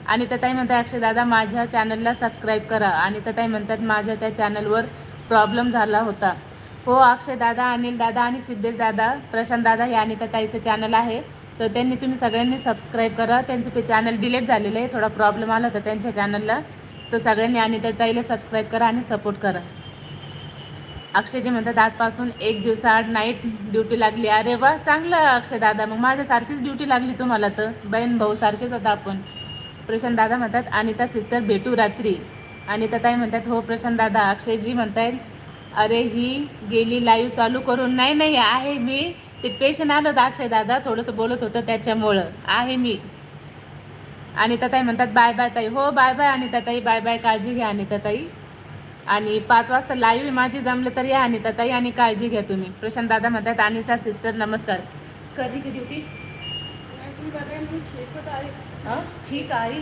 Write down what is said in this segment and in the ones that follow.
आणि त्या ताई म्हणतात अक्षय दादा माझ्या चॅनलला सबस्क्राईब करा. आणि त्या ताई म्हणतात माझ्या त्या चॅनलवर प्रॉब्लेम झाला होता. हो अक्षय दादा, अनिल दादा आणि सिद्धेश दादा, प्रशांत दादा हे आणि त्या ताईचं चॅनल आहे, तर त्यांनी तुम्ही सगळ्यांनी सबस्क्राईब करा. त्यांचं ते चॅनल डिलीट झालेलं आहे, थोडा प्रॉब्लेम आला होता त्यांच्या चॅनलला, तर सगळ्यांनी आणि त्या ताईला सबस्क्राईब करा आणि सपोर्ट करा. अक्षयजी म्हणतात आजपासून 1 दिवसाआड नाईट ड्युटी लागली. अरे वा, चांगलं अक्षय दादा, मग माझ्यासारखीच ड्युटी लागली तुम्हाला, तर बहीण भाऊ सारखेच होता आपण. प्रशांत दादा म्हणतात अनिता सिस्टर भेटू रात्री. अनिता ताई म्हणतात हो प्रशांत दादा. अक्षयजी म्हणतात अरे ही गेली लाईव्ह चालू करून. नाही नाही आहे मी, ते पेशंट आलं होतं अक्षय दादा, थोडंसं बोलत होतं त्याच्यामुळं आहे मी. अनिता ताई म्हणतात बाय बाय ताई. हो बाय बाय अनिता ताई, बाय बाय, काळजी घ्या अनिता ताई. आणि 5 वाजता लाईव्ह माझी जमलं तर या अनिता ताई, आणि काळजी घ्या तुम्ही. प्रशांत दादा म्हणतात अनिसा सिस्टर नमस्कार. कधी की ड्युटी ठीक आहे.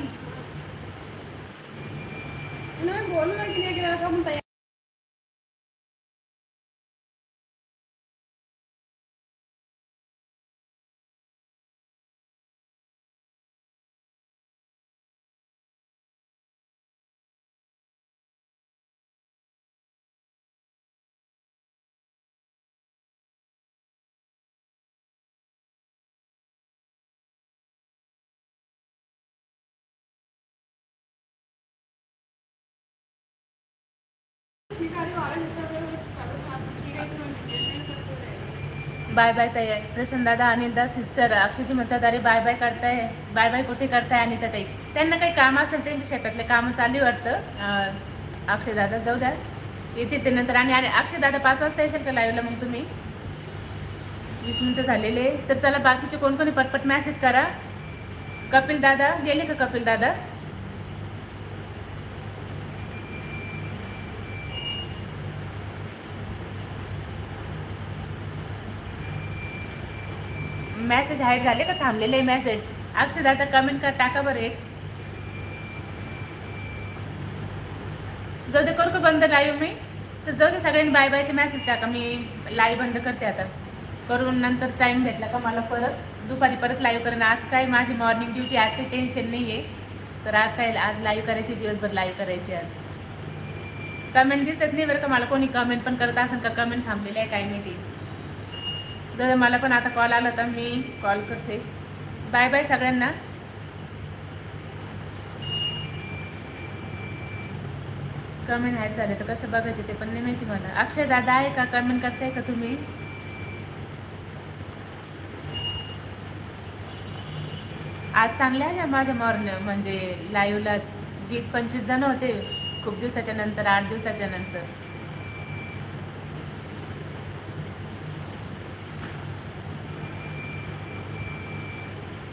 बाय बाय ताई. प्रशांत दादा, अनिल दादा सिस्टर. अक्षयजी म्हणतात अरे बाय बाय करताय, बाय बाय कुठे करताय अनिता ताई? त्यांना काही काम असेल त्यांच्या शेतातले कामं चालू वाटतं. अक्षय दादा जाऊ द्या, येते ते नंतर. आणि अक्षय दादा 5 वाजता येशील का लाईव्हला? मग तुम्ही 20 मिनटं झालेले, तर चला बाकीचे कोण कोणी पटपट मॅसेज करा. कपिल दादा गेले का? कपिल दादा मॅसेज हाईड झाले का? थांबलेले मॅसेज. अक्षय दादा कमेंट कर, टाका बरं एक. जाऊ दे, करू का बंद लाईव्ह मी? तर जाऊ दे, सगळ्यांनी बाय बायचे मॅसेज टाका. मी लाईव्ह बंद करते आता, करून नंतर टाईम भेटला का मला परत दुपारी परत लाईव्ह करेन. आज काय माझी मॉर्निंग ड्युटी, आज काही टेन्शन नाही आहे, तर आज काय आज लाईव्ह करायची, दिवसभर लाईव्ह करायची. आज कमेंट दिसत नाही बरं का मला, कोणी कमेंट पण करत असेल का? कमेंट थांबलेली आहे काय नाही ते. तर मला पण आता कॉल आला तर मी कॉल करते. बाय बाय सगळ्यांना. कमेंट हाईड झाले तर कसं बघायचे ते पण नाही माहिती मला. अक्षय दादा आहे का? कमेंट करताय का तुम्ही? आज चांगले आहे ना माझ्या मॉर्निंग, म्हणजे लाईव्हला 20-25 जण होते खूप दिवसाच्या नंतर, 8 दिवसाच्या नंतर.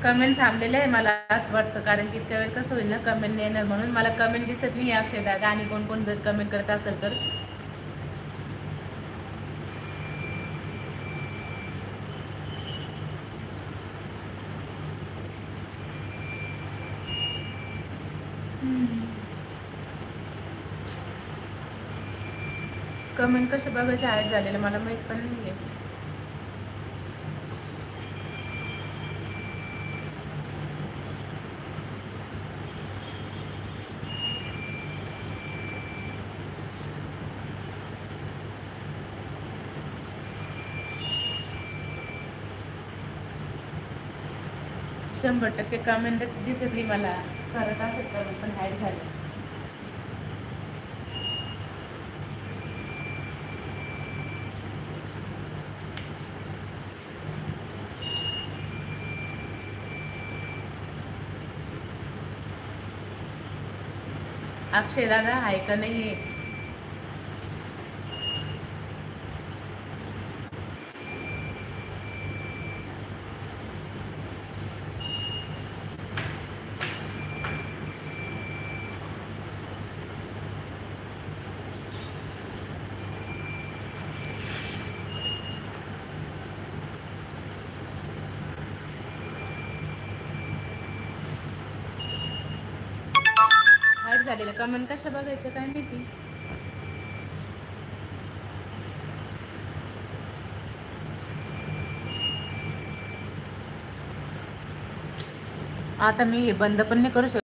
कमेंट थांबलेलं आहे मला असं वाटतं, कारण की इतक्या वेळ कसं होईल ना कमेंट नाही येणार, म्हणून मला कमेंट दिसत नाही आहे अक्षय दादा. आणि कोण कोण जर कमेंट करत असेल तर कमेंट कसं बघायचं आहे झालेलं मला माहीत पण नाही आहे. शंभर टक्के कमेंटच दिसतली मला, करत असेल तर पण हाईड झालं. अक्षय दादा आहे का नाही? हाईड झालेलं कमेंट कशा बघायचं काय माहिती. आता मी हे बंद पण नाही करू शकत.